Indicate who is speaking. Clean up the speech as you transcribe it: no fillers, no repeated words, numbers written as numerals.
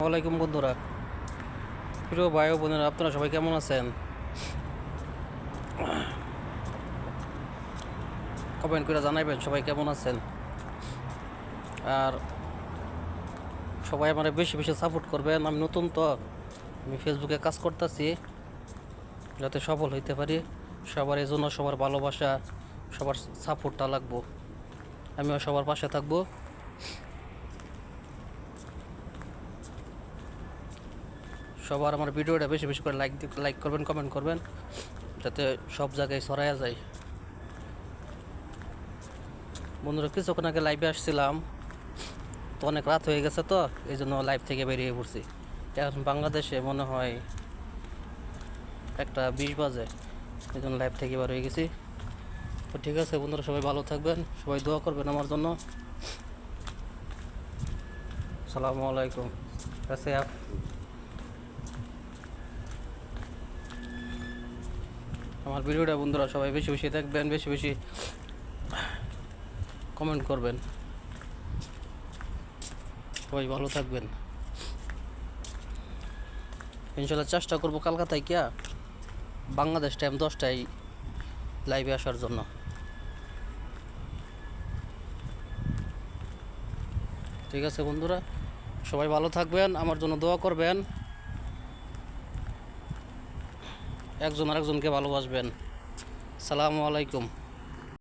Speaker 1: ওয়ালাইকুম বন্ধুরা, প্রিয় ভাই ও বোনেরা, আপনারা সবাই কেমন আছেন? কমেন্ট করে জানাইবেন সবাই কেমন আছেন। আর সবাই আমার বেশি বেশি সাপোর্ট করবেন। আমি নতুন তো, আমি ফেসবুকে কাজ করতেছি যাতে সফল হইতে পারি। সবার এই জন্য সবার ভালোবাসা, সবার সাপোর্টটা লাগবো। আমিও সবার পাশে থাকবো। সবার আমার ভিডিওটা বেশি বেশি করে লাইক করবেন, কমেন্ট করবেন, যাতে সব জায়গায় ছড়ায়া যায়। বন্ধুরা, কিছুক্ষণ আগে লাইভে আসছিলাম, তো অনেক রাত হয়ে গেছে, তো এই জন্য লাইভ থেকে বেরিয়ে পড়ছি। এখন বাংলাদেশে মনে হয় 1:20 বাজে, এই জন্য লাইভ থেকে বার হয়ে গেছি। তো ঠিক আছে বন্ধুরা, সবাই ভালো থাকবেন, সবাই দোয়া করবেন আমার জন্য। আসসালামু আলাইকুম। कैसे आप? আমার ভিডিওটা বন্ধুরা সবাই বেশি বেশি দেখবেন, বেশি বেশি কমেন্ট করবেন। সবাই ভালো থাকবেন। ইনশাল্লাহ চেষ্টা করবো কলকাতায় গিয়া বাংলাদেশ টাইম 10টায় লাইভে আসার জন্য। ঠিক আছে বন্ধুরা, সবাই ভালো থাকবেন, আমার জন্য দোয়া করবেন, একজন আরেকজনকে ভালোবাসবেন। আসসালামু আলাইকুম।